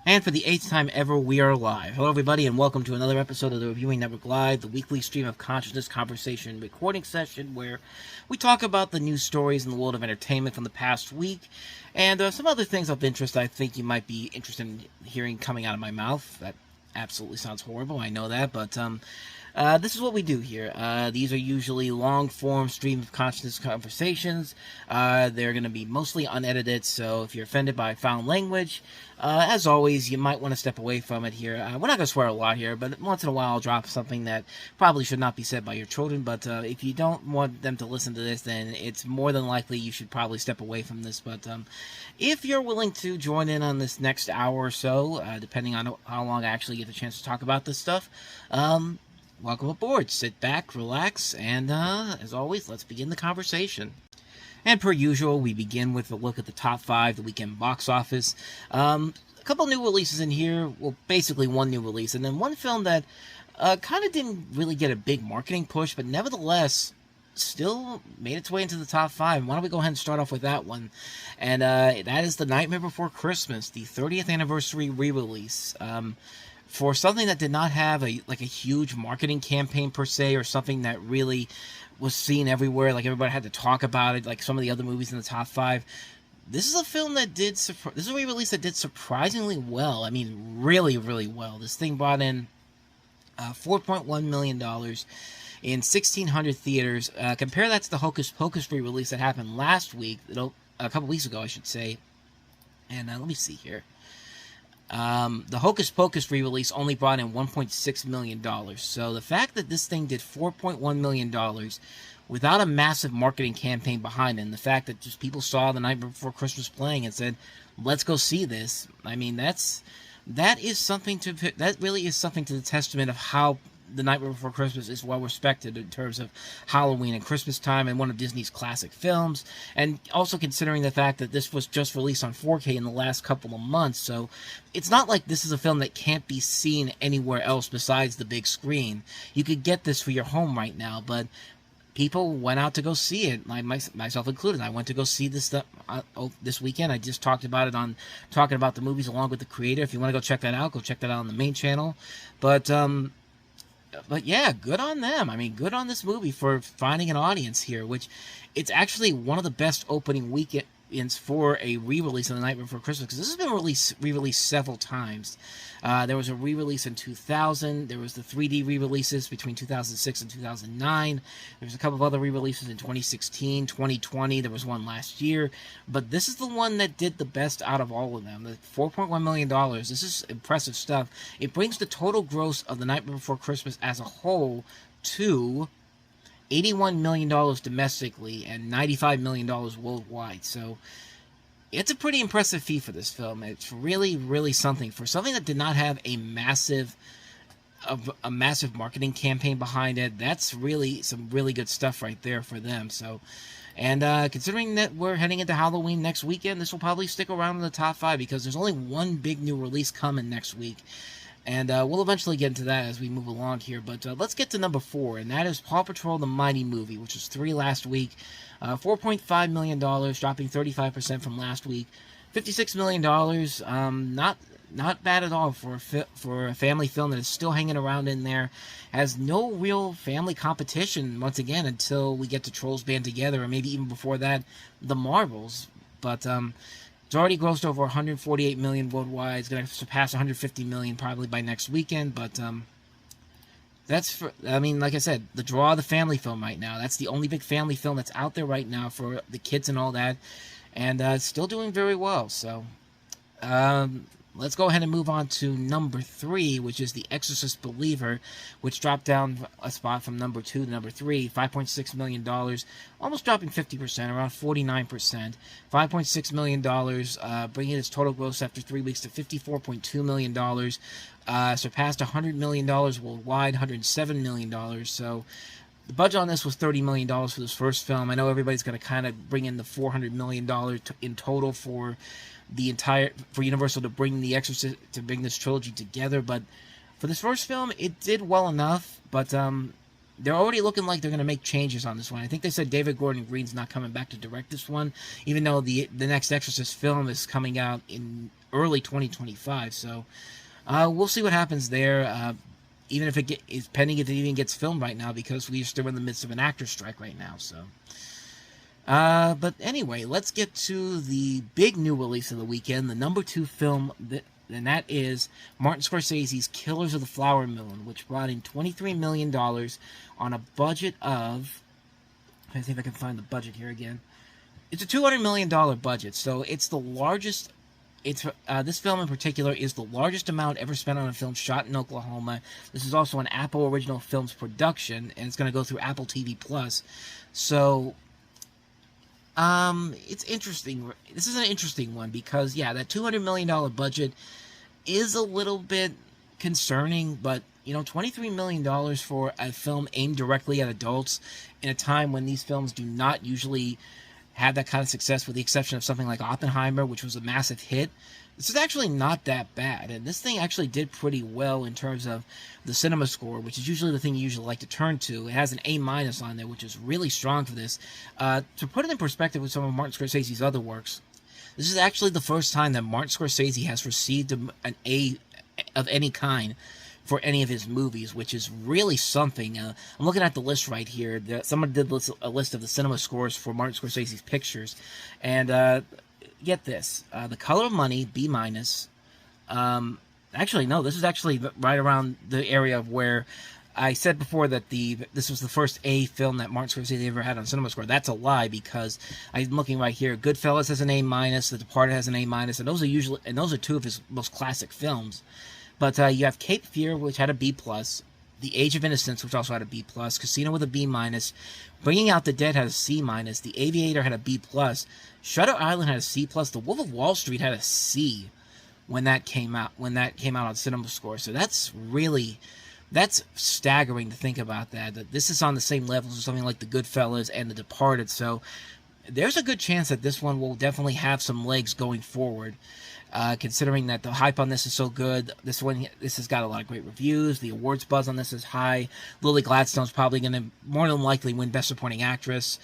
And for the 8th time ever, we are live. Hello, everybody, and welcome to another episode of the Reviewing Network Live, the weekly stream of consciousness conversation recording session where we talk about the news stories in the world of entertainment from the past week and some other things of interest I think you might be interested in hearing coming out of my mouth. That absolutely sounds horrible, I know that, but this is what we do here. These are usually long-form stream of consciousness conversations. They're going to be mostly unedited, so if you're offended by foul language, as always, you might want to step away from it here. We're not going to swear a lot here, but once in a while I'll drop something that probably should not be said by your children, but if you don't want them to listen to this, then it's more than likely you should probably step away from this. But if you're willing to join in on this next hour or so, depending on how long I actually get the chance to talk about this stuff, welcome aboard. Sit back, relax, and as always, let's begin the conversation. And per usual, we begin with a look at the top 5, the weekend box office. A couple new releases in here. Well, basically one new release, and then one film that kind of didn't really get a big marketing push, but nevertheless still made its way into the top 5. Why don't we go ahead and start off with that one? And that is The Nightmare Before Christmas, the 30th anniversary re-release. For something that did not have a huge marketing campaign per se, or something that really was seen everywhere, like everybody had to talk about it, like some of the other movies in the top 5. This is a film that did, this is a re-release that did surprisingly well. I mean, really, really well. This thing brought in $4.1 million in 1,600 theaters. Compare that to the Hocus Pocus re-release that happened last week, a couple weeks ago, I should say. And let me see here. The Hocus Pocus re-release only brought in $1.6 million. So the fact that this thing did $4.1 million without a massive marketing campaign behind it, and the fact that just people saw The Night Before Christmas playing and said, let's go see this. I mean, that really is something to the testament of how The Night Before Christmas is well respected in terms of Halloween and Christmas time, and one of Disney's classic films, and also considering the fact that this was just released on 4K in the last couple of months, so it's not like this is a film that can't be seen anywhere else besides the big screen. You could get this for your home right now, but people went out to go see it, myself included. I went to go see this stuff this weekend. I just talked about it on Talking About the Movies along with the creator. If you want to go check that out, go check that out on the main channel. But yeah, good on them. I mean, good on this movie for finding an audience here, which it's actually one of the best opening weekends for a re-release on The Night Before Christmas, because this has been re-released several times. There was a re-release in 2000. There was the 3D re-releases between 2006 and 2009. There was a couple of other re-releases in 2016, 2020. There was one last year. But this is the one that did the best out of all of them. The $4.1 million. This is impressive stuff. It brings the total gross of The Night Before Christmas as a whole to $81 million domestically and $95 million worldwide. So it's a pretty impressive feat for this film. It's really, really something. For something that did not have a massive marketing campaign behind it, that's really some really good stuff right there for them. So, and considering that we're heading into Halloween next weekend, this will probably stick around in the top 5, because there's only one big new release coming next week. And we'll eventually get into that as we move along here. But let's get to number 4, and that is Paw Patrol the Mighty Movie, which was 3 last week. $4.5 million, dropping 35% from last week. $56 million, not bad at all for a family film that is still hanging around in there. Has no real family competition, once again, until we get to Trolls Band Together, or maybe even before that, The Marvels. But it's already grossed over $148 million worldwide. It's going to surpass $150 million probably by next weekend. But like I said, the draw of the family film right now. That's the only big family film that's out there right now for the kids and all that. And it's still doing very well. So let's go ahead and move on to number 3, which is The Exorcist Believer, which dropped down a spot from number 2 to number 3, $5.6 million, almost dropping 50%, around 49%. $5.6 million, bringing its total gross after 3 weeks to $54.2 million, surpassed $100 million worldwide, $107 million. So the budget on this was $30 million for this first film. I know everybody's going to kind of bring in the $400 million in total for Universal to bring this trilogy together, but for this first film, it did well enough. But they're already looking like they're going to make changes on this one. I think they said David Gordon Green's not coming back to direct this one, even though the next Exorcist film is coming out in early 2025. So we'll see what happens there. Even if it is pending if it even gets filmed right now, because we're still in the midst of an actor strike right now. So, but anyway, let's get to the big new release of the weekend, the number 2 film, and that is Martin Scorsese's Killers of the Flower Moon, which brought in $23 million on a budget of, I think I can find the budget here again. It's a $200 million budget, so it's the largest. This film in particular is the largest amount ever spent on a film shot in Oklahoma. This is also an Apple Original Films production, and it's going to go through Apple TV Plus. So, it's interesting. This is an interesting one because, yeah, that $200 million budget is a little bit concerning, but, you know, $23 million for a film aimed directly at adults in a time when these films do not usually have that kind of success, with the exception of something like Oppenheimer, which was a massive hit. This is actually not that bad, and this thing actually did pretty well in terms of the cinema score, which is usually the thing you usually like to turn to. It has an A- on there, which is really strong for this. To put it in perspective with some of Martin Scorsese's other works, this is actually the first time that Martin Scorsese has received an A of any kind for any of his movies, which is really something. I'm looking at the list right here. Someone did a list of the cinema scores for Martin Scorsese's pictures, and get this: The Color of Money, B-. Actually, no, this is actually right around the area of where I said before that this was the first A film that Martin Scorsese ever had on cinema score. That's a lie, because I'm looking right here. Goodfellas has an A-. The Departed has an A-, and those are 2 of his most classic films. But you have Cape Fear, which had a B+, The Age of Innocence, which also had a B+, Casino with a B-, Bringing Out the Dead had a C-, The Aviator had a B+, Shutter Island had a C+, The Wolf of Wall Street had a C when that came out on Cinema Score. So that's staggering to think about that this is on the same levels as something like The Goodfellas and The Departed. So there's a good chance that this one will definitely have some legs going forward. Considering that the hype on this is so good, this has got a lot of great reviews. The awards buzz on this is high. Lily Gladstone's probably going to more than likely win Best Supporting Actress.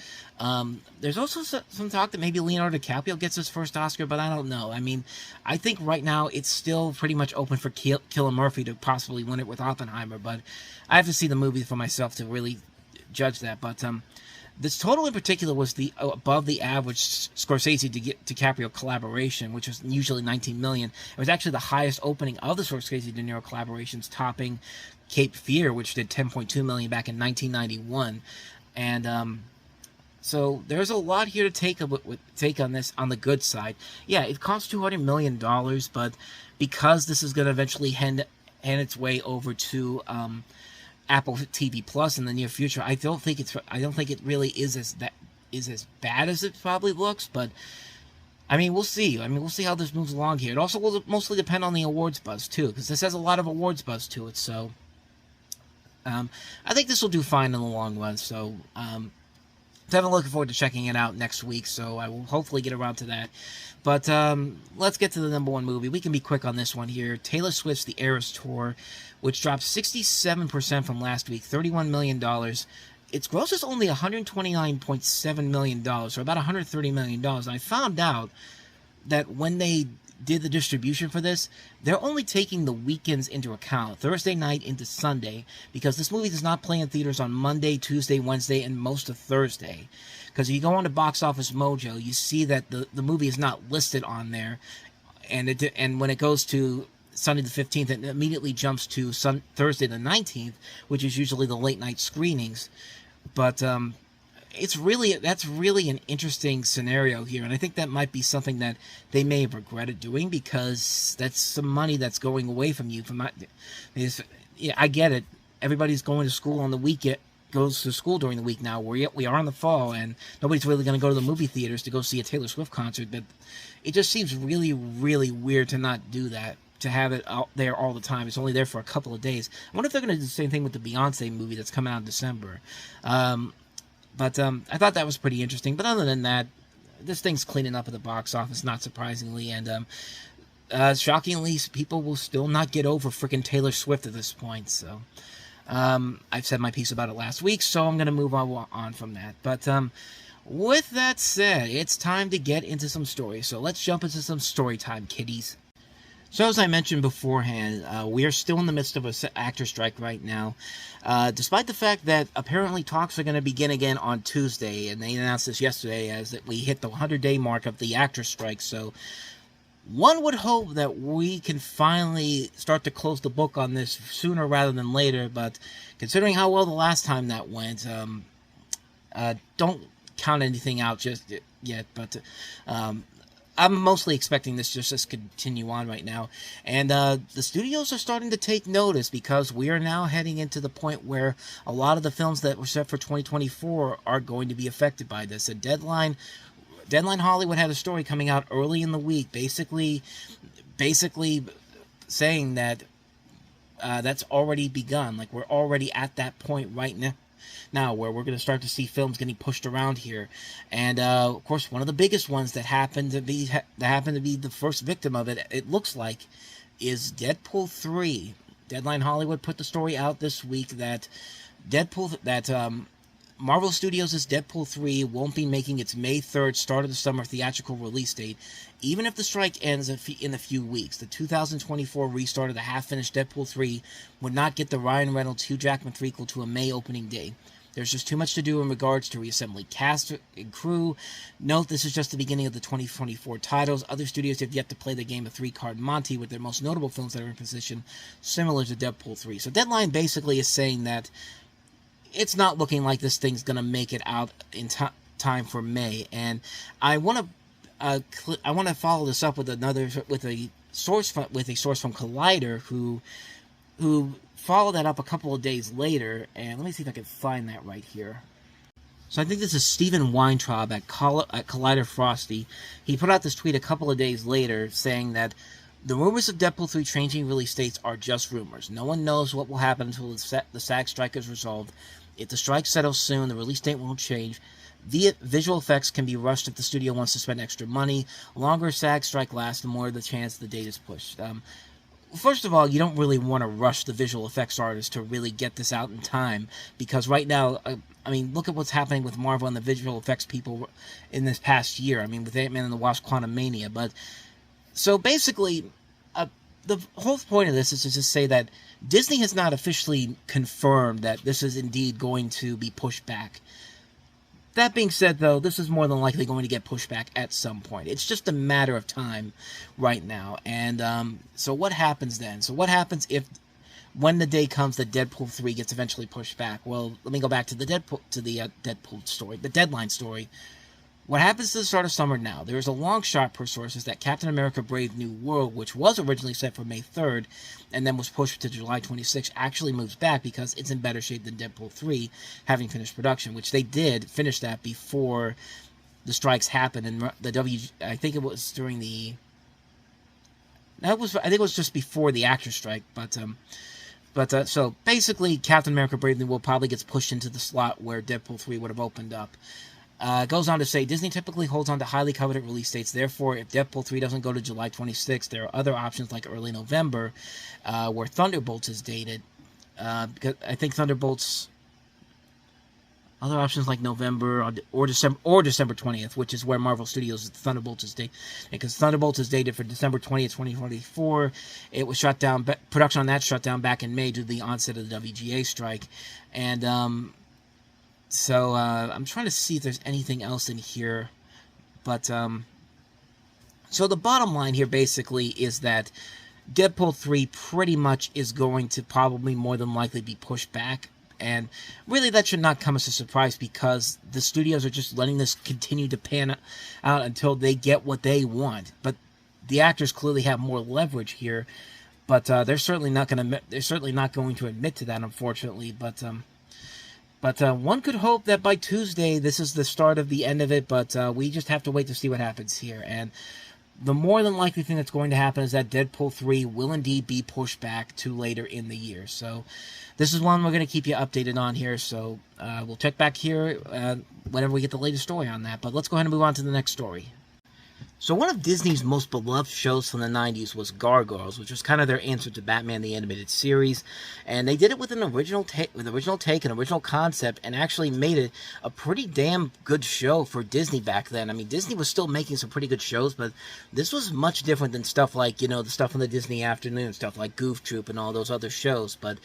There's also some talk that maybe Leonardo DiCaprio gets his first Oscar, but I don't know. I mean, I think right now it's still pretty much open for Cillian Murphy to possibly win it with Oppenheimer, but I have to see the movie for myself to really judge that. But this total in particular was the above the average Scorsese DiCaprio collaboration, which was usually $19 million. It was actually the highest opening of the Scorsese De Niro collaborations, topping Cape Fear, which did $10.2 million back in 1991. And so there's a lot here to take on this on the good side. Yeah, it costs $200 million, but because this is going to eventually hand its way over to Apple TV Plus in the near future, I don't think it really is as bad as it probably looks, but I mean, we'll see. We'll see how this moves along here. It also will mostly depend on the awards buzz too, because this has a lot of awards buzz to it. So I think this will do fine in the long run. So definitely looking forward to checking it out next week. So I will hopefully get around to that. But let's get to the number 1 movie. We can be quick on this one here. Taylor Swift's The Eras Tour, which dropped 67% from last week, $31 million. Its gross is only $129.7 million, so about $130 million. And I found out that when they did the distribution for this, they're only taking the weekends into account, Thursday night into Sunday, because this movie does not play in theaters on Monday, Tuesday, Wednesday, and most of Thursday. Because if you go on to Box Office Mojo, you see that the movie is not listed on there, and when it goes to Sunday the 15th, it immediately jumps to Thursday the 19th, which is usually the late night screenings. But that's really an interesting scenario here, and I think that might be something that they may have regretted doing, because that's some money that's going away from you. I get it. Everybody's going to school on the weekend. Goes to school during the week now. We are in the fall, and nobody's really going to go to the movie theaters to go see a Taylor Swift concert. But it just seems really, really weird to not do that, to have it out there all the time. It's only there for a couple of days. I wonder if they're going to do the same thing with the Beyonce movie that's coming out in December. But I thought that was pretty interesting. But other than that, this thing's cleaning up at the box office, not surprisingly. And shockingly, people will still not get over freaking Taylor Swift at this point. So I've said my piece about it last week, so I'm going to move on from that. But with that said, it's time to get into some stories. So let's jump into some story time, kiddies. So as I mentioned beforehand, we are still in the midst of a actor strike right now, despite the fact that apparently talks are going to begin again on Tuesday, and they announced this yesterday as that we hit the 100-day mark of the actor strike. So one would hope that we can finally start to close the book on this sooner rather than later, but considering how well the last time that went, don't count anything out just yet, but I'm mostly expecting this just to continue on right now. And the studios are starting to take notice because we are now heading into the point where a lot of the films that were set for 2024 are going to be affected by this. A Deadline Hollywood had a story coming out early in the week, basically saying that that's already begun. Like, we're already at that point right now where we're going to start to see films getting pushed around here. And of course, one of the biggest ones that happened to be the first victim of it, it looks like, is Deadpool 3. Deadline Hollywood put the story out this week that Marvel Studios' Deadpool 3 won't be making its May 3rd start of the summer theatrical release date, even if the strike ends in a few weeks. The 2024 restart of the half-finished Deadpool 3 would not get the Ryan Reynolds Hugh Jackman threequel to a May opening day. There's just too much to do in regards to reassembling cast and crew. Note, this is just the beginning of the 2024 titles. Other studios have yet to play the game of three-card Monty with their most notable films that are in position, similar to Deadpool 3. So Deadline basically is saying that it's not looking like this thing's going to make it out in time for May. And I want to follow this up with a source from Collider who followed that up a couple of days later, and let me see if I can find that right here. So I think this is Stephen Weintraub at Collider Frosty. He put out this tweet a couple of days later saying that the rumors of Deadpool 3 changing release dates are just rumors. No one knows what will happen until the SAG strike is resolved. If the strike settles soon, the release date won't change. The visual effects can be rushed if the studio wants to spend extra money. The longer SAG strike lasts, the more the chance the date is pushed. First of all, you don't really want to rush the visual effects artists to really get this out in time, because right now, I mean, look at what's happening with Marvel and the visual effects people in this past year. I mean, with Ant-Man and the Wasp: Quantumania. But so basically, the whole point of this is to just say that Disney has not officially confirmed that this is indeed going to be pushed back. That being said, though, this is more than likely going to get pushed back at some point. It's just a matter of time right now. And so what happens then? So what happens when the day comes that Deadpool 3 gets eventually pushed back? Well, let me go back to the Deadpool story, the Deadline story. What happens to the start of summer now? There is a long shot per sources that Captain America Brave New World, which was originally set for May 3rd and then was pushed to July 26th, actually moves back because it's in better shape than Deadpool 3, having finished production, which they did finish that before the strikes happened. And I think it was during I think it was just before the actor strike, but so basically Captain America Brave New World probably gets pushed into the slot where Deadpool 3 would have opened up. It goes on to say, Disney typically holds on to highly coveted release dates. Therefore, if Deadpool 3 doesn't go to July 26th, there are other options like early November, where Thunderbolts is dated. Because I think Thunderbolts... Other options like November or December 20th, which is where Marvel Studios' Thunderbolts is dated. Because Thunderbolts is dated for December 20th, 2024. It was shut down. Production on that shut down back in May due to the onset of the WGA strike. And... So, I'm trying to see if there's anything else in here, but, so the bottom line here basically is that Deadpool 3 pretty much is going to probably more than likely be pushed back, and really that should not come as a surprise because the studios are just letting this continue to pan out until they get what they want, but the actors clearly have more leverage here, but, they're certainly not going to admit to that, unfortunately, But one could hope that by Tuesday, this is the start of the end of it, but we just have to wait to see what happens here. And the more than likely thing that's going to happen is that Deadpool 3 will indeed be pushed back to later in the year. So this is one we're going to keep you updated on here, so we'll check back here whenever we get the latest story on that. But let's go ahead and move on to the next story. So one of Disney's most beloved shows from the 90s was Gargoyles, which was kind of their answer to Batman the Animated Series. And they did it with an original take, an original concept, and actually made it a pretty damn good show for Disney back then. I mean, Disney was still making some pretty good shows, but this was much different than stuff like, the stuff on the Disney Afternoon, stuff like Goof Troop and all those other shows. But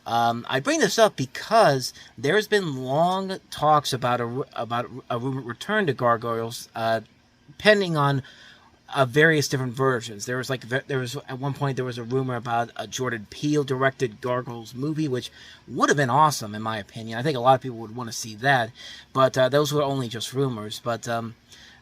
I bring this up because there's been long talks about a return to Gargoyles, depending on various different versions. There was at one point there was a rumor about a Jordan Peele directed Gargoyles movie, which would have been awesome in my opinion. I think a lot of people would want to see that, but those were only just rumors. But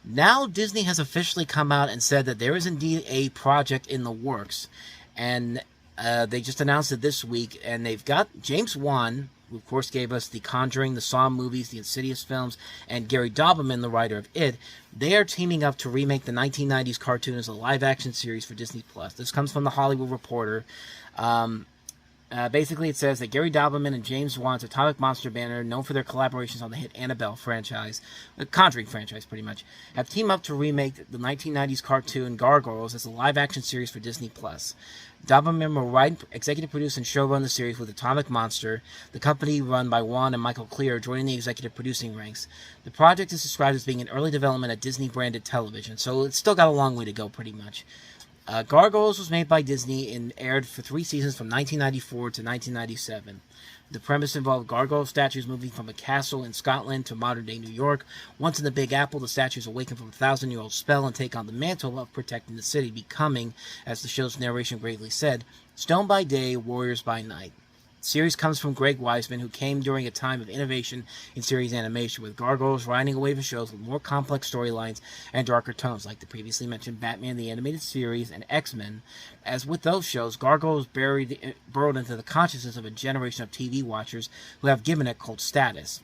now Disney has officially come out and said that there is indeed a project in the works, and they just announced it this week, and they've got James Wan, who of course gave us the Conjuring, the Saw movies, the Insidious films, and Gary Doberman, the writer of It. They are teaming up to remake the 1990s cartoon as a live-action series for Disney+. This comes from The Hollywood Reporter. Basically, it says that Gary Doberman and James Wan's Atomic Monster banner, known for their collaborations on the hit Annabelle franchise, the Conjuring franchise pretty much, have teamed up to remake the 1990s cartoon Gargoyles as a live-action series for Disney+. Doberman will write, executive produce, and showrun the series with Atomic Monster, the company run by Wan and Michael Clear joining the executive producing ranks. The project is described as being in early development at Disney-branded television, so it's still got a long way to go pretty much. Gargoyles was made by Disney and aired for 3 seasons from 1994 to 1997. The premise involved gargoyle statues moving from a castle in Scotland to modern-day New York. Once in the Big Apple, the statues awaken from a 1,000-year-old spell and take on the mantle of protecting the city, becoming, as the show's narration gravely said, stone by day, warriors by night. The series comes from Greg Weisman, who came during a time of innovation in series animation, with Gargoyles riding a wave of shows with more complex storylines and darker tones, like the previously mentioned Batman the Animated Series and X-Men. As with those shows, Gargoyles burrowed into the consciousness of a generation of TV watchers who have given it cult status.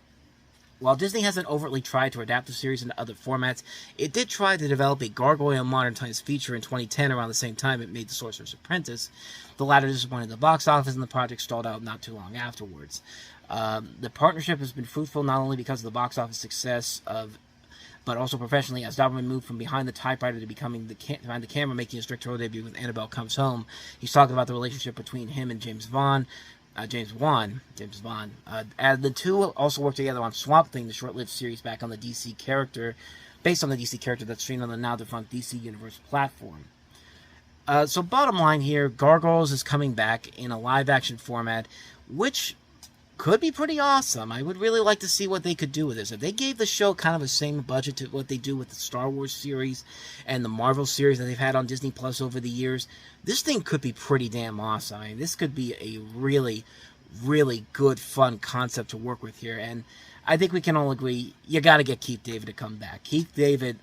While Disney hasn't overtly tried to adapt the series into other formats, it did try to develop a Gargoyle Modern Times feature in 2010 around the same time it made The Sorcerer's Apprentice. The latter disappointed the box office, and the project stalled out not too long afterwards. The partnership has been fruitful not only because of the box office success but also professionally, as Doberman moved from behind the typewriter to becoming behind the camera, making his directorial debut with Annabelle Comes Home. He's talking about the relationship between him and James Wan. And the two also worked together on Swamp Thing, the short-lived series based on the DC character that's streamed on the now-defunct DC Universe platform. So bottom line here, Gargoyles is coming back in a live-action format, which could be pretty awesome. I would really like to see what they could do with this. If they gave the show kind of the same budget to what they do with the Star Wars series and the Marvel series that they've had on Disney Plus over the years, this thing could be pretty damn awesome. I mean, this could be a really, really good, fun concept to work with here. And I think we can all agree, you got to get Keith David to come back. Keith David,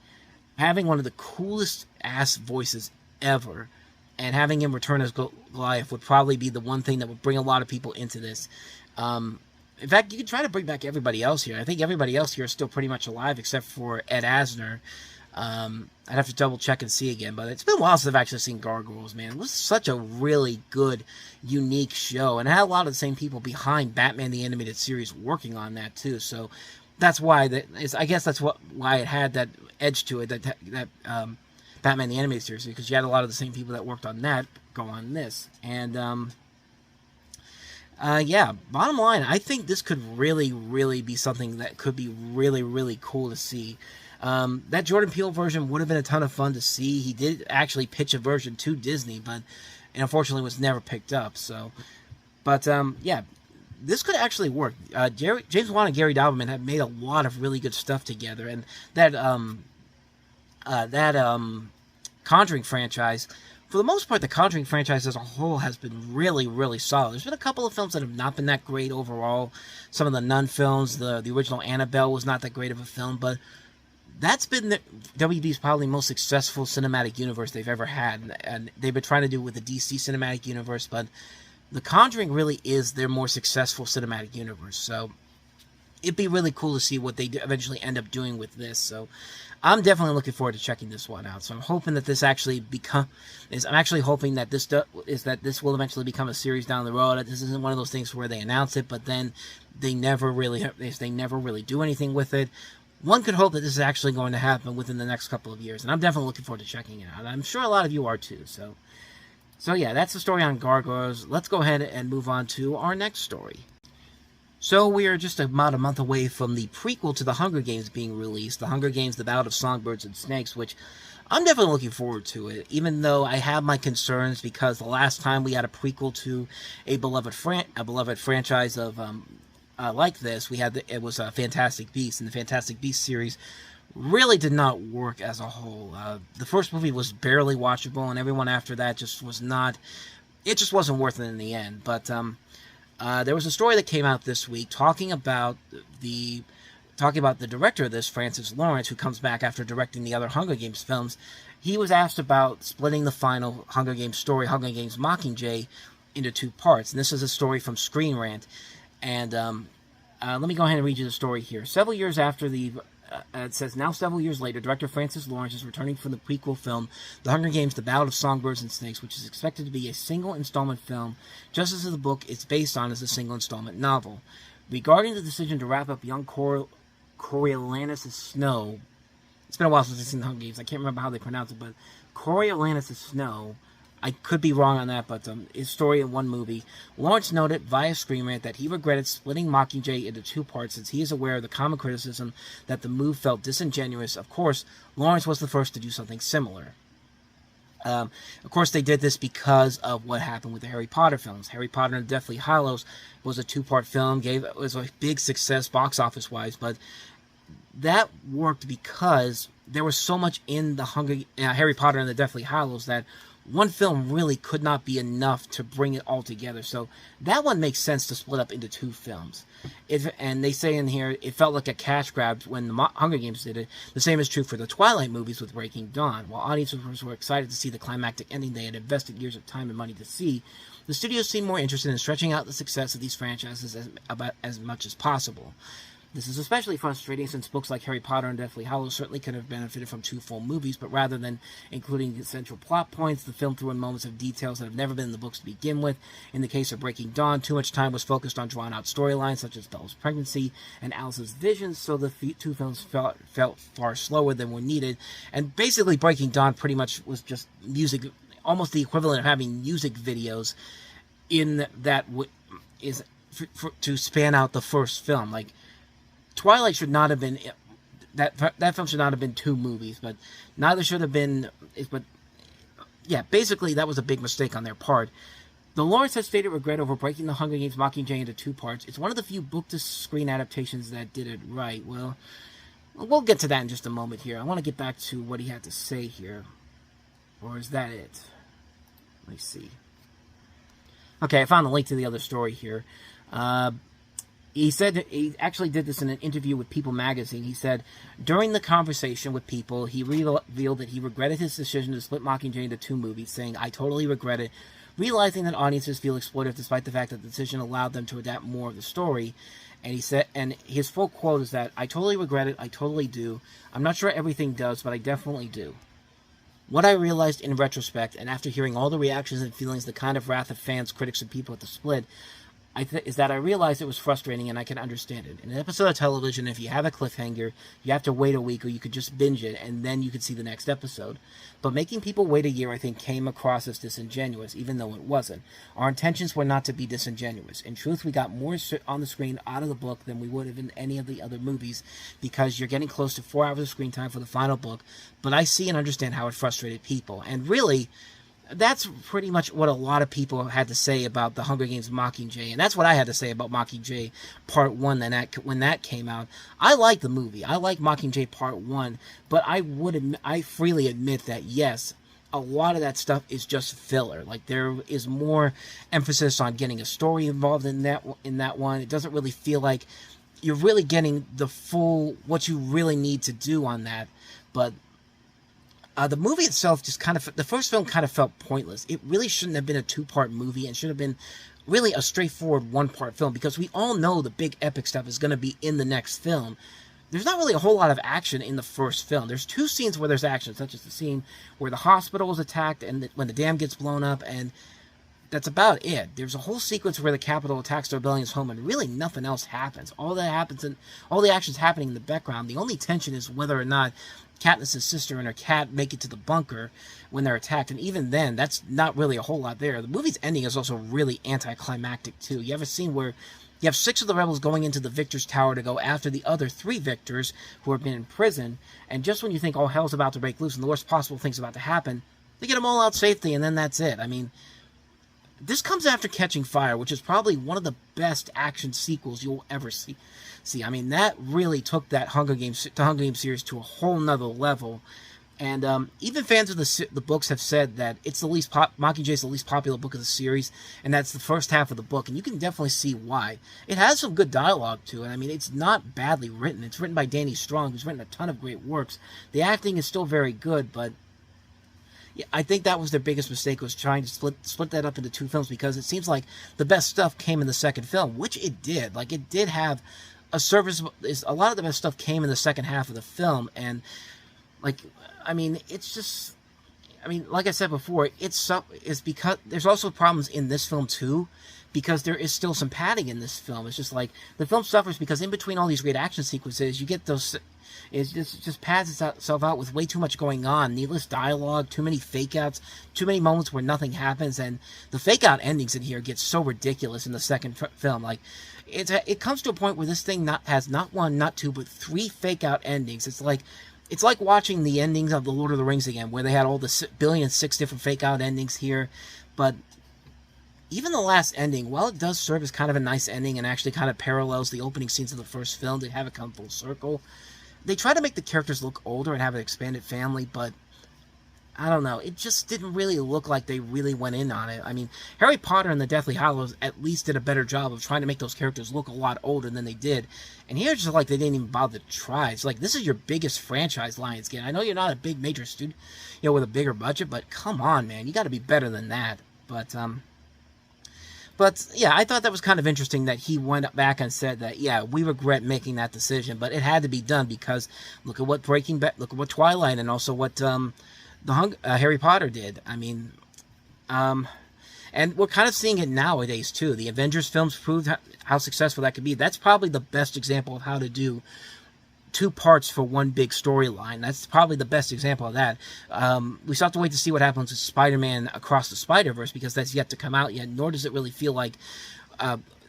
having one of the coolest ass voices ever, and having him return as Goliath would probably be the one thing that would bring a lot of people into this. In fact, you could try to bring back everybody else here. I think everybody else here is still pretty much alive, except for Ed Asner. I'd have to double check and see again, but it's been a while since I've actually seen Gargoyles, man. It was such a really good, unique show, and it had a lot of the same people behind Batman the Animated Series working on that too. So that's why I guess that's why it had that edge to it, that Batman the Animated Series, because you had a lot of the same people that worked on that go on this. And yeah, bottom line, I think this could really, really be something that could be really, really cool to see. That Jordan Peele version would have been a ton of fun to see. He did actually pitch a version to Disney, but unfortunately was never picked up. So, but yeah, this could actually work. James Wan and Gary Doberman have made a lot of really good stuff together, and that Conjuring franchise, for the most part, the Conjuring franchise as a whole has been really, really solid. There's been a couple of films that have not been that great overall. Some of the Nun films, the original Annabelle was not that great of a film, but that's been WB's probably most successful cinematic universe they've ever had, and they've been trying to do it with the DC cinematic universe, but The Conjuring really is their more successful cinematic universe, so it'd be really cool to see what they eventually end up doing with this. So I'm definitely looking forward to checking this one out. So I'm hoping that this actually I'm actually hoping that this will eventually become a series down the road. This isn't one of those things where they announce it, but then they never really do anything with it. one could hope that this is actually going to happen within the next couple of years, and I'm definitely looking forward to checking it out. I'm sure a lot of you are too. So yeah, that's the story on Gargoyles. Let's go ahead and move on to our next story. So we are just about a month away from the prequel to the Hunger Games being released, The Hunger Games: The Ballad of Songbirds and Snakes, which I'm definitely looking forward to it, even though I have my concerns because the last time we had a prequel to a beloved franchise of like this, it was Fantastic Beasts, and the Fantastic Beasts series really did not work as a whole. The first movie was barely watchable, and everyone after that just wasn't worth it in the end. But there was a story that came out this week talking about the director of this, Francis Lawrence, who comes back after directing the other Hunger Games films. He was asked about splitting the final Hunger Games story, Hunger Games Mockingjay, into two parts. And this is a story from Screen Rant. And let me go ahead and read you the story here. Several years after it says, now several years later, director Francis Lawrence is returning from the prequel film, The Hunger Games: The Ballad of Songbirds and Snakes, which is expected to be a single installment film, just as the book it's based on is a single installment novel. Regarding the decision to wrap up young Coriolanus' Snow, it's been a while since I've seen The Hunger Games. I can't remember how they pronounce it, but Coriolanus' Snow, I could be wrong on that, but his story in one movie. Lawrence noted via Screen Rant that he regretted splitting Mockingjay into two parts since he is aware of the common criticism that the move felt disingenuous. Of course, Lawrence was the first to do something similar. Of course, they did this because of what happened with the Harry Potter films. Harry Potter and the Deathly Hallows was a two-part film. It was a big success box office-wise, but that worked because there was so much in the Harry Potter and the Deathly Hallows that one film really could not be enough to bring it all together. So that one makes sense to split up into two films. And they say in here, it felt like a cash grab when the Hunger Games did it. The same is true for the Twilight movies with Breaking Dawn. While audiences were excited to see the climactic ending they had invested years of time and money to see, the studios seemed more interested in stretching out the success of these franchises as much as possible. This is especially frustrating since books like Harry Potter and Deathly Hallows certainly could have benefited from two full movies, but rather than including the central plot points, the film threw in moments of details that have never been in the books to begin with. In the case of Breaking Dawn, too much time was focused on drawn-out storylines such as Bella's pregnancy and Alice's visions, so the two films felt far slower than were needed. And basically, Breaking Dawn pretty much was just music, almost the equivalent of having music videos in that to span out the first film. Like, Twilight should not have been that film should not have been two movies, but neither should have been. But yeah, basically that was a big mistake on their part. The Lawrence has stated regret over breaking the Hunger Games Mockingjay into two parts. It's one of the few book-to-screen adaptations that did it right. Well, we'll get to that in just a moment here. I want to get back to what he had to say here, or is that it? Let me see. Okay, I found the link to the other story here. He said he actually did this in an interview with People magazine. He said, during the conversation with People, he revealed that he regretted his decision to split Mockingjay into two movies, saying, "I totally regret it," realizing that audiences feel exploited despite the fact that the decision allowed them to adapt more of the story. And he said, and his full quote is that, "I totally regret it, I totally do. I'm not sure everything does, but I definitely do. What I realized in retrospect, and after hearing all the reactions and feelings, the kind of wrath of fans, critics, and people at the split, is that I realized it was frustrating and I can understand it. In an episode of television, if you have a cliffhanger, you have to wait a week or you could just binge it and then you could see the next episode. But making people wait a year, I think, came across as disingenuous, even though it wasn't. Our intentions were not to be disingenuous. In truth, we got more on the screen out of the book than we would have in any of the other movies because you're getting close to 4 hours of screen time for the final book. But I see and understand how it frustrated people. And really, that's pretty much what a lot of people had to say about the Hunger Games Mockingjay, and that's what I had to say about Mockingjay Part 1 when that came out. I like the movie. I like Mockingjay Part 1, but I freely admit that, yes, a lot of that stuff is just filler. Like, there is more emphasis on getting a story involved in that one. It doesn't really feel like you're really getting the full, what you really need to do on that, but the movie itself the first film kind of felt pointless. It really shouldn't have been a two-part movie and should have been really a straightforward one-part film because we all know the big epic stuff is going to be in the next film. There's not really a whole lot of action in the first film. There's two scenes where there's action, such as the scene where the hospital is attacked and when the dam gets blown up, that's about it. There's a whole sequence where the Capitol attacks the rebellion's home, and really nothing else happens. All that happens, and all the action's happening in the background. The only tension is whether or not Katniss' sister and her cat make it to the bunker when they're attacked, and even then, that's not really a whole lot there. The movie's ending is also really anticlimactic, too. You have a scene where you have 6 of the rebels going into the Victor's Tower to go after the other 3 Victors who have been in prison, and just when you think all hell's about to break loose and the worst possible thing's about to happen, they get them all out safely, and then that's it. I mean, this comes after Catching Fire, which is probably one of the best action sequels you'll ever see. I mean, that really took that Hunger Games series to a whole nother level. And even fans of the books have said that it's the least Mockingjay is the least popular book of the series, and that's the first half of the book, and you can definitely see why. It has some good dialogue to it. I mean, it's not badly written. It's written by Danny Strong, who's written a ton of great works. The acting is still very good, but yeah, I think that was their biggest mistake, was trying to split that up into 2 films, because it seems like the best stuff came in the second film, which it did. Like, it did have a lot of the best stuff came in the second half of the film, and like, I mean, it's just, I mean, like I said before, it's because there's also problems in this film too, because there is still some padding in this film. It's just like the film suffers because in between all these great action sequences, you get those. It just pads itself out with way too much going on, needless dialogue, too many fake outs, too many moments where nothing happens, and the fake out endings in here get so ridiculous in the second film. Like, it comes to a point where this thing has not 1, not 2, but 3 fake out endings. It's like watching the endings of The Lord of the Rings again, where they had all the 1,000,000,006 different fake out endings here. But even the last ending, while it does serve as kind of a nice ending and actually kind of parallels the opening scenes of the first film to have it come full circle, they try to make the characters look older and have an expanded family, but I don't know. It just didn't really look like they really went in on it. I mean, Harry Potter and the Deathly Hallows at least did a better job of trying to make those characters look a lot older than they did. And here, it's just like they didn't even bother to try. It's like, this is your biggest franchise, Lionsgate. I know you're not a big major studio, with a bigger budget, but come on, man. You got to be better than that. But yeah, I thought that was kind of interesting that he went back and said that, yeah, we regret making that decision, but it had to be done because look at what look at what Twilight and also what Harry Potter did. I mean, and we're kind of seeing it nowadays too. The Avengers films proved how successful that could be. That's probably the best example of how to do 2 parts for one big storyline. That's probably the best example of that. We still have to wait to see what happens with Spider-Man Across the Spider-Verse, because that's yet to come out yet, nor does it really feel like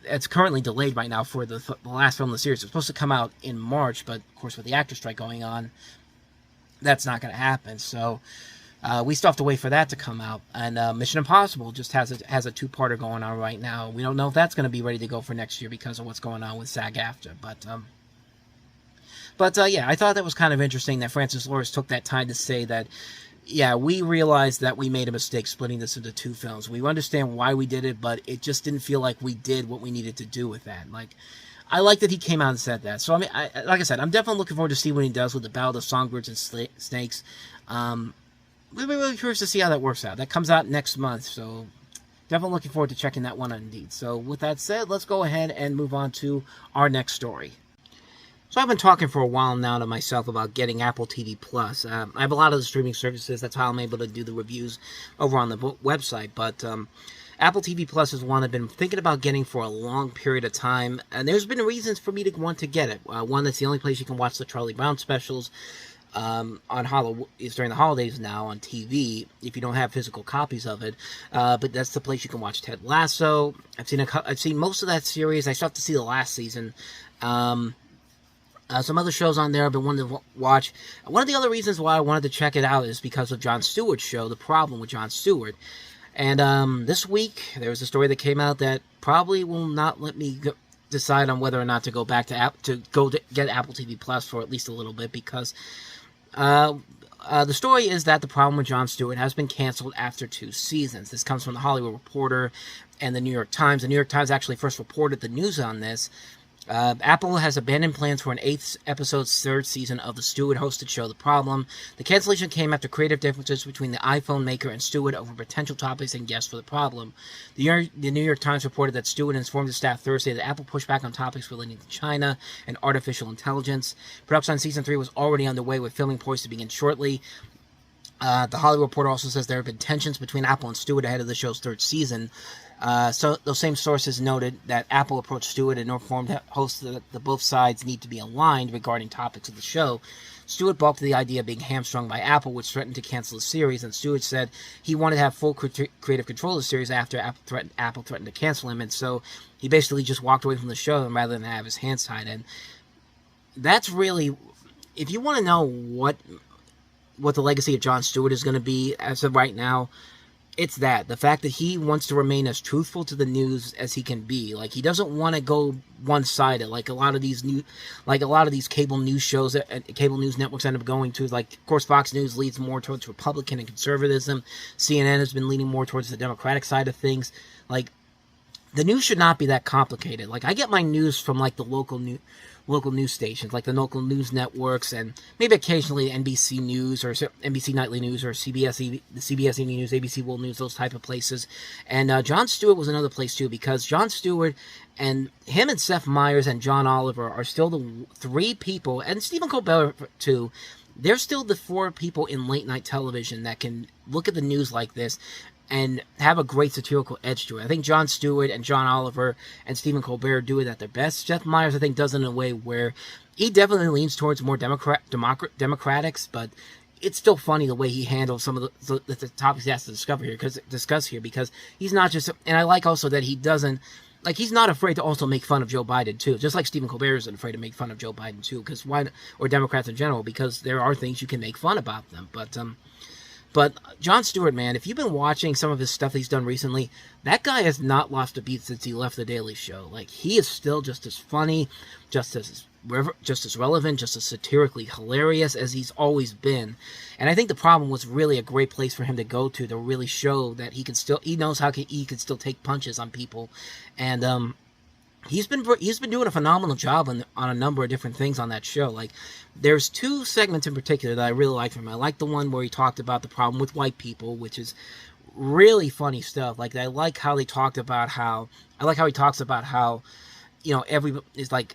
it's currently delayed right now for the last film of the series. It's supposed to come out in March, but of course with the actor strike going on, that's not going to happen. So we still have to wait for that to come out. And Mission Impossible just has a 2-parter going on right now. We don't know if that's going to be ready to go for next year because of what's going on with SAG-AFTRA. But yeah, I thought that was kind of interesting that Francis Lawrence took that time to say that, yeah, we realized that we made a mistake splitting this into 2 films. We understand why we did it, but it just didn't feel like we did what we needed to do with that. Like, I like that he came out and said that. So, I mean, like I said, I'm definitely looking forward to see what he does with the Battle of Songbirds and Snakes. We'll be really curious to see how that works out. That comes out next month, so definitely looking forward to checking that one out indeed. So, with that said, let's go ahead and move on to our next story. So I've been talking for a while now to myself about getting Apple TV Plus. I have a lot of the streaming services. That's how I'm able to do the reviews over on the website. But Apple TV Plus is one I've been thinking about getting for a long period of time. And there's been reasons for me to want to get it. One, that's the only place you can watch the Charlie Brown specials is during the holidays now on TV, if you don't have physical copies of it. But that's the place you can watch Ted Lasso. I've seen most of that series. I still have to see the last season. Some other shows on there I've been wanting to watch. One of the other reasons why I wanted to check it out is because of Jon Stewart's show, The Problem with Jon Stewart. And this week, there was a story that came out that probably will not let me decide on whether or not to go back to get Apple TV Plus for at least a little bit, because the story is that The Problem with Jon Stewart has been canceled after 2 seasons. This comes from The Hollywood Reporter and The New York Times. The New York Times actually first reported the news on this. Apple has abandoned plans for an 8th episode 3rd season of the Stewart-hosted show The Problem. The cancellation came after creative differences between the iPhone maker and Stewart over potential topics and guests for The Problem. The New York Times reported that Stewart informed his staff Thursday that Apple pushed back on topics relating to China and artificial intelligence. Production on Season 3 was already underway, with filming poised to begin shortly. The Hollywood Reporter also says there have been tensions between Apple and Stewart ahead of the show's third season. So those same sources noted that Apple approached Stewart and informed hosts that both sides need to be aligned regarding topics of the show. Stewart balked at the idea of being hamstrung by Apple, which threatened to cancel the series, and Stewart said he wanted to have full creative control of the series after Apple threatened to cancel him, and so he basically just walked away from the show rather than have his hands tied. And that's really, if you want to know what the legacy of Jon Stewart is going to be as of right now, it's that. The fact that he wants to remain as truthful to the news as he can be. Like, he doesn't want to go one-sided like a lot of these cable news shows, cable news networks end up going to. Like, of course, Fox News leads more towards Republican and conservatism. CNN has been leaning more towards the Democratic side of things. Like, the news should not be that complicated. Like, I get my news from, like, the local news stations, like the local news networks, and maybe occasionally NBC News or NBC Nightly News or CBS Evening News, ABC World News, those type of places. And Jon Stewart was another place too, because Jon Stewart and him and Seth Meyers and John Oliver are still the three people, and Stephen Colbert too. They're still the four people in late night television that can look at the news like this and have a great satirical edge to it. I think Jon Stewart and John Oliver and Stephen Colbert do it at their best. Seth Meyers, I think, does it in a way where he definitely leans towards more democratics, but it's still funny the way he handles some of the topics he has to discuss here, because he's not just, and I like also that he doesn't, like, he's not afraid to also make fun of Joe Biden, too. Just like Stephen Colbert isn't afraid to make fun of Joe Biden, too, because or Democrats in general, because there are things you can make fun about them. But Jon Stewart, man, if you've been watching some of his stuff he's done recently, that guy has not lost a beat since he left The Daily Show. Like, he is still just as funny, just as relevant, just as satirically hilarious as he's always been. And I think the problem was really a great place for him to go to really show that he knows how he can still take punches on people. And he's been doing a phenomenal job on a number of different things on that show. Like, there's two segments in particular that I really like from him. I like the one where he talked about the problem with white people, which is really funny stuff. Like, I like how he talks about how, you know,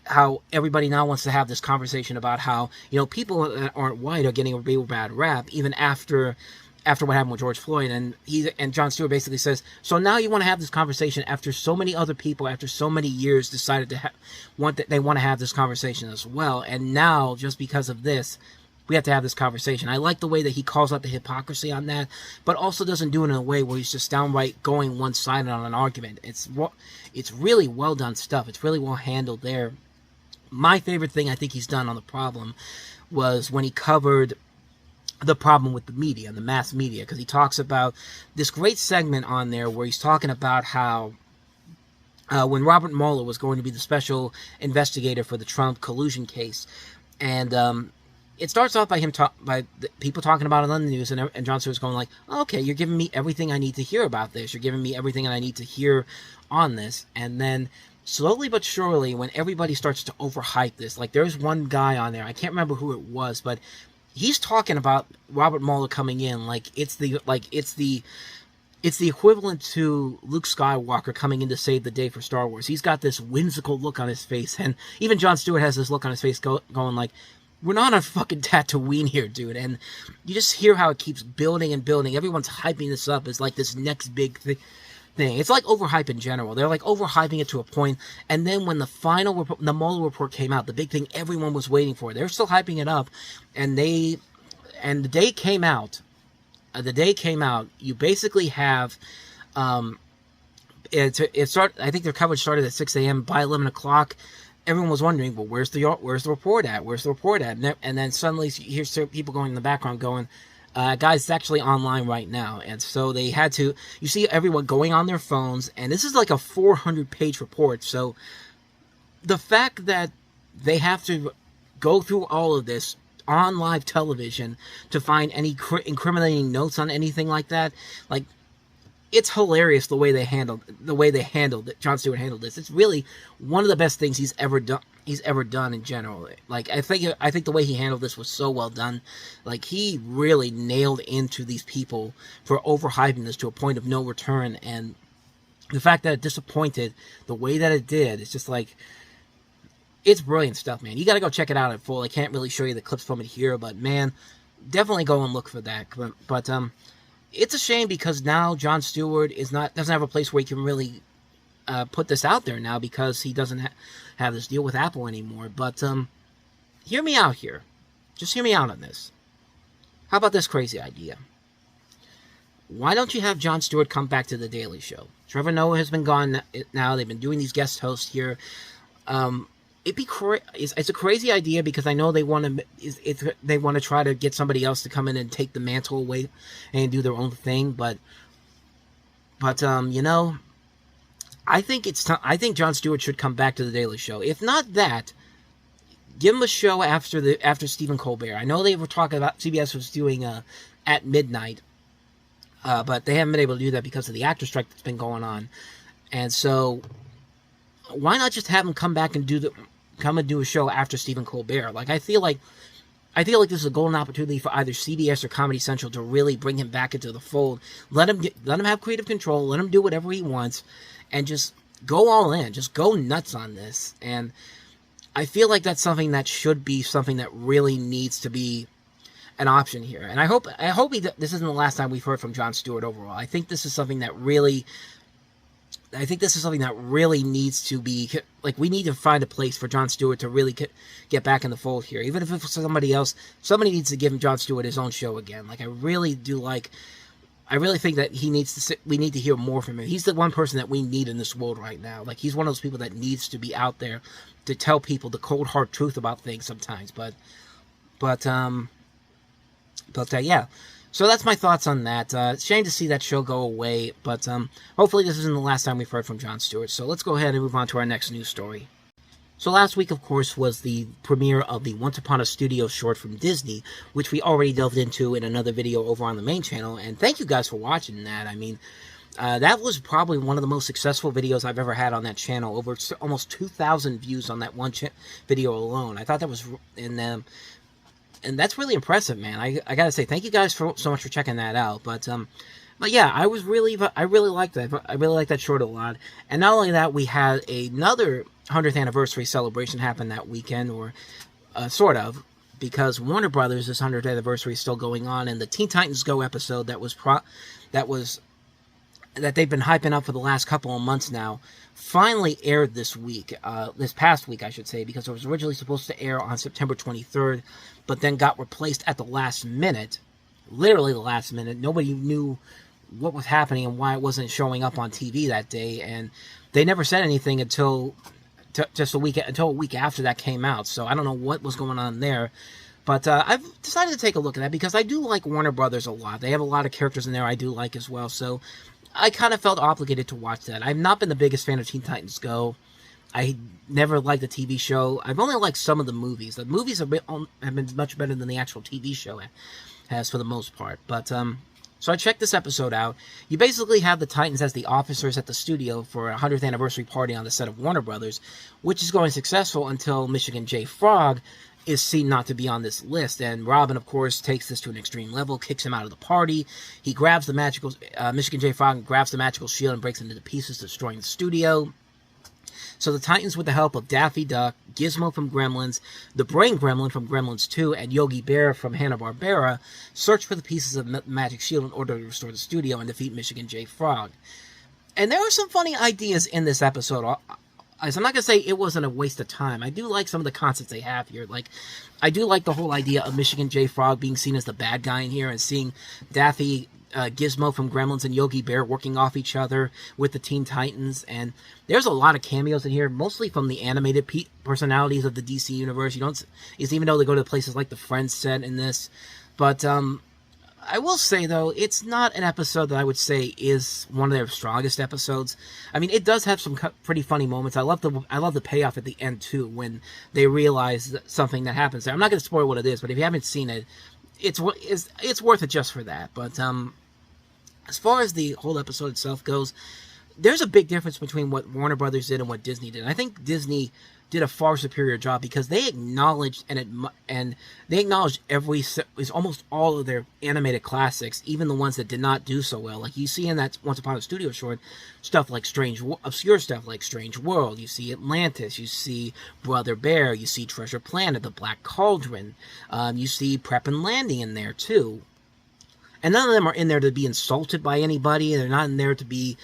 how everybody now wants to have this conversation about how, you know, people that aren't white are getting a real bad rap, even after what happened with George Floyd. And Jon Stewart basically says, so now you want to have this conversation after so many other people, after so many years, decided to they want to have this conversation as well. And now, just because of this, we have to have this conversation. I like the way that he calls out the hypocrisy on that, but also doesn't do it in a way where he's just downright going one-sided on an argument. It's really well done stuff. It's really well handled there. My favorite thing I think he's done on The Problem was when he covered the problem with the media, the mass media, because he talks about this great segment on there where he's talking about how when Robert Mueller was going to be the special investigator for the Trump collusion case, and it starts off by people talking about it on the news, and Jon Stewart's going like, oh, okay, you're giving me everything I need to hear about this. You're giving me everything I need to hear on this. And then slowly but surely, when everybody starts to overhype this, like there's one guy on there, I can't remember who it was, but he's talking about Robert Mueller coming in like it's the equivalent to Luke Skywalker coming in to save the day for Star Wars. He's got this whimsical look on his face, and even Jon Stewart has this look on his face going like, we're not on fucking Tatooine here, dude. And you just hear how it keeps building and building. Everyone's hyping this up as like this next big thing. It's like overhype in general. They're like overhyping it to a point, and then when the Mueller report came out, the big thing everyone was waiting for, they're still hyping it up, and the day came out. You basically have, I think their coverage started at 6 a.m. By 11 o'clock, everyone was wondering, well, where's the report at? Where's the report at? And then suddenly you hear people going in the background going, guys, it's actually online right now. And so they had to, you see everyone going on their phones, and this is like a 400-page report. So the fact that they have to go through all of this on live television to find any incriminating notes on anything like that, like, it's hilarious the way they handled it. Jon Stewart handled this. It's really one of the best things he's ever done in general. Like, I think the way he handled this was so well done. Like, he really nailed into these people for overhyping this to a point of no return, and the fact that it disappointed the way that it did, it's just like, it's brilliant stuff, man. You gotta go check it out in full. I can't really show you the clips from it here, but man, definitely go and look for that. But it's a shame because now Jon Stewart doesn't have a place where he can really put this out there now because he doesn't have this deal with Apple anymore. But hear me out here. Just hear me out on this. How about this crazy idea? Why don't you have Jon Stewart come back to The Daily Show? Trevor Noah has been gone now. They've been doing these guest hosts here. It's a crazy idea because I know they want to try to get somebody else to come in and take the mantle away and do their own thing. But you know, I think Jon Stewart should come back to The Daily Show. If not that, give him a show after Stephen Colbert. I know they were talking about CBS was doing at midnight. But they haven't been able to do that because of the actor strike that's been going on. And so, why not just have him come back and do a show after Stephen Colbert? Like I feel like this is a golden opportunity for either CBS or Comedy Central to really bring him back into the fold. Let him have creative control. Let him do whatever he wants, and just go all in. Just go nuts on this. And I feel like that's something that should be something that really needs to be an option here. And I hope this isn't the last time we've heard from Jon Stewart overall. I think this is something that really needs to be, like, we need to find a place for Jon Stewart to really get back in the fold here. Even if it's somebody else, somebody needs to give Jon Stewart his own show again. Like, I really think that we need to hear more from him. He's the one person that we need in this world right now. Like, he's one of those people that needs to be out there to tell people the cold hard truth about things sometimes. But yeah, so that's my thoughts on that. Shame to see that show go away, but hopefully this isn't the last time we've heard from Jon Stewart. So let's go ahead and move on to our next news story. So last week, of course, was the premiere of the Once Upon a Studio short from Disney, which we already delved into in another video over on the main channel, and thank you guys for watching that. I mean, that was probably one of the most successful videos I've ever had on that channel. Over almost 2,000 views on that one video alone. I thought that was and that's really impressive, man. I gotta say, thank you guys so much for checking that out. But yeah, I really liked that. I really liked that short a lot. And not only that, we had another 100th anniversary celebration happen that weekend, or sort of, because Warner Brothers' 100th anniversary is still going on, and the Teen Titans Go episode that they've been hyping up for the last couple of months now finally aired this past week, I should say, because it was originally supposed to air on September 23rd, but then got replaced at the last minute, literally the last minute. Nobody knew what was happening and why it wasn't showing up on TV that day, and they never said anything until a week after that came out. So I don't know what was going on there. But I've decided to take a look at that because I do like Warner Brothers a lot. They have a lot of characters in there I do like as well. So I kind of felt obligated to watch that. I've not been the biggest fan of Teen Titans Go. I never liked the TV show. I've only liked some of the movies. The movies have been much better than the actual TV show has for the most part. But so I checked this episode out. You basically have the Titans as the officers at the studio for a 100th anniversary party on the set of Warner Brothers, which is going successful until Michigan J. Frog is seen not to be on this list, and Robin, of course, takes this to an extreme level, kicks him out of the party. He grabs the magical, Michigan J. Frog grabs the magical shield and breaks it into pieces, destroying the studio. So the Titans, with the help of Daffy Duck, Gizmo from Gremlins, the Brain Gremlin from Gremlins 2, and Yogi Bear from Hanna-Barbera, search for the pieces of the magic shield in order to restore the studio and defeat Michigan J. Frog. And there are some funny ideas in this episode. I'm not going to say it wasn't a waste of time. I do like some of the concepts they have here. Like, I do like the whole idea of Michigan J. Frog being seen as the bad guy in here, and seeing Daffy, Gizmo from Gremlins, and Yogi Bear working off each other with the Teen Titans. And there's a lot of cameos in here, mostly from the animated personalities of the DC universe. Even though they go to places like the Friends set in this. But I will say, though, it's not an episode that I would say is one of their strongest episodes. I mean, it does have some pretty funny moments. I love the payoff at the end, too, when they realize something that happens there. I'm not going to spoil what it is, but if you haven't seen it, it's worth it just for that. But as far as the whole episode itself goes, there's a big difference between what Warner Brothers did and what Disney did. And I think Disney did a far superior job because they acknowledged and they acknowledged almost all of their animated classics, even the ones that did not do so well. Like you see in that Once Upon a Studio short, stuff like obscure stuff like Strange World. You see Atlantis. You see Brother Bear. You see Treasure Planet, The Black Cauldron. You see Prep and Landing in there too. And none of them are in there to be insulted by anybody. They're not in there to be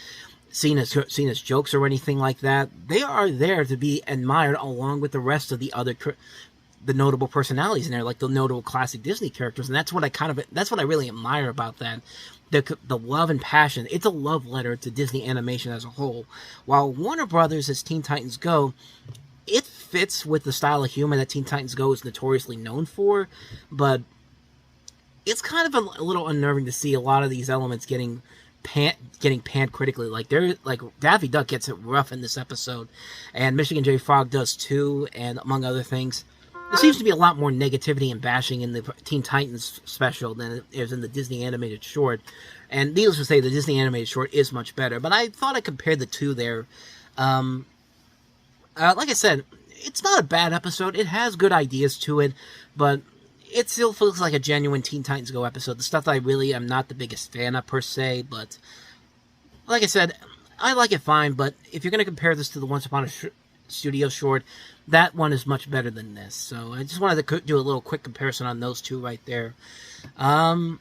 seen as jokes or anything like that. They are there to be admired along with the rest of the notable personalities in there, like the notable classic Disney characters. And that's what I really admire about that. The love and passion. It's a love letter to Disney animation as a whole. While Warner Brothers as Teen Titans Go, it fits with the style of humor that Teen Titans Go is notoriously known for, but it's kind of a little unnerving to see a lot of these elements getting panned critically. Like Daffy Duck gets it rough in this episode, and Michigan J. Frog does too, and among other things. There seems to be a lot more negativity and bashing in the Teen Titans special than it is in the Disney animated short. And needless to say, the Disney animated short is much better. But I thought I compared the two there. Like I said, it's not a bad episode. It has good ideas to it, but it still feels like a genuine Teen Titans Go episode. The stuff that I really am not the biggest fan of per se, but like I said, I like it fine. But if you're going to compare this to the Once Upon a Studio short, that one is much better than this. So I just wanted to do a little quick comparison on those two right there. And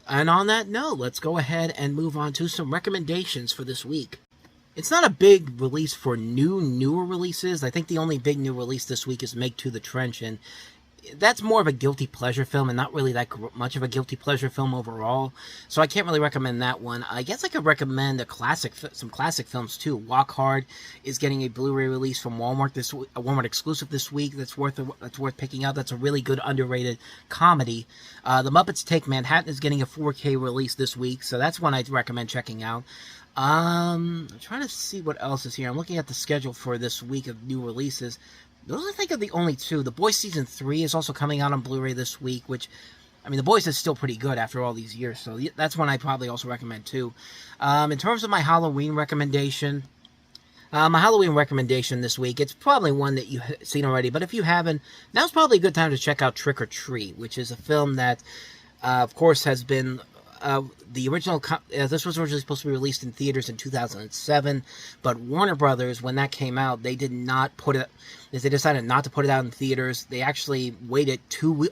on that note, let's go ahead and move on to some recommendations for this week. It's not a big release for newer releases. I think the only big new release this week is Meg to the Trench, and that's more of a guilty pleasure film and not really that much of a guilty pleasure film overall. So I can't really recommend that one. I guess I could recommend some classic films too. Walk Hard is getting a Blu-ray release from Walmart a Walmart exclusive this week. That's worth picking up. That's a really good underrated comedy. The Muppets Take Manhattan is getting a 4K release this week, so that's one I'd recommend checking out. I'm trying to see what else is here. I'm looking at the schedule for this week of new releases. Those, I think, are the only two. The Boys Season 3 is also coming out on Blu-ray this week, which, I mean, The Boys is still pretty good after all these years, so that's one I'd probably also recommend, too. In terms of my Halloween recommendation, this week, it's probably one that you've seen already, but if you haven't, now's probably a good time to check out Trick or Treat, which is a film that, of course, has been the original, this was originally supposed to be released in theaters in 2007, but Warner Brothers, when that came out, they decided not to put it out in theaters. They actually waited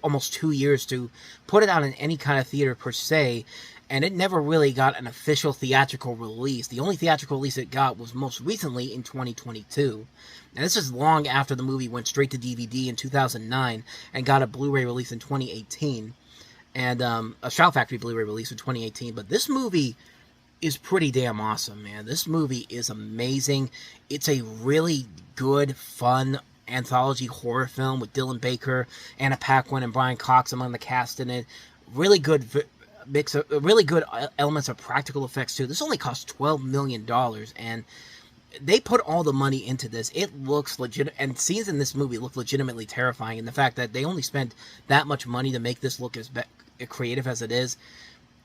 almost 2 years to put it out in any kind of theater per se, and it never really got an official theatrical release. The only theatrical release it got was most recently in 2022. And this is long after the movie went straight to DVD in 2009 and got a Blu-ray release in 2018. And a Shout Factory Blu-ray release in 2018. But this movie is pretty damn awesome, man. This movie is amazing. It's a really good, fun anthology horror film with Dylan Baker, Anna Paquin, and Brian Cox among the cast in it. Really good really good elements of practical effects too. This only cost $12 million, and they put all the money into this. It looks legit, and scenes in this movie look legitimately terrifying. And the fact that they only spent that much money to make this look as creative as it is,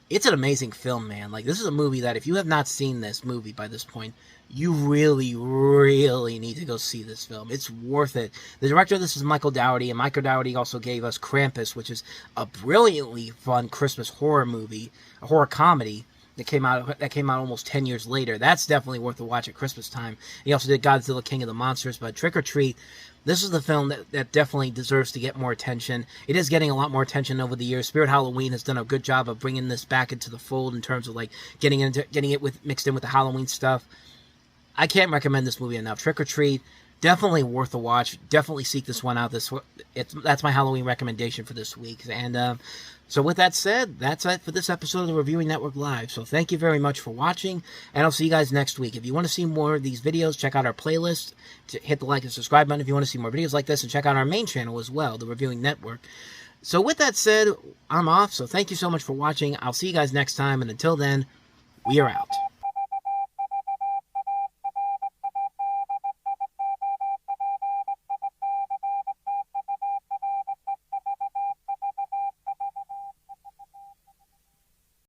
it's an amazing film, man. Like, this is a movie that if you have not seen this movie by this point, you really, really need to go see this film. It's worth it. The director of this is Michael Dougherty, and Michael Dougherty also gave us Krampus, which is a brilliantly fun Christmas horror movie, a horror comedy that came out almost 10 years later. That's definitely worth a watch at Christmas time. He also did Godzilla King of the Monsters, but Trick or Treat, this is the film that definitely deserves to get more attention. It is getting a lot more attention over the years. Spirit Halloween has done a good job of bringing this back into the fold in terms of like getting it mixed in with the Halloween stuff. I can't recommend this movie enough. Trick or Treat, definitely worth a watch. Definitely seek this one out. That's my Halloween recommendation for this week. And so with that said, that's it for this episode of the Reviewing Network Live. So thank you very much for watching, and I'll see you guys next week. If you want to see more of these videos, check out our playlist. Hit the like and subscribe button if you want to see more videos like this, and check out our main channel as well, the Reviewing Network. So with that said, I'm off. So thank you so much for watching. I'll see you guys next time, and until then, we are out.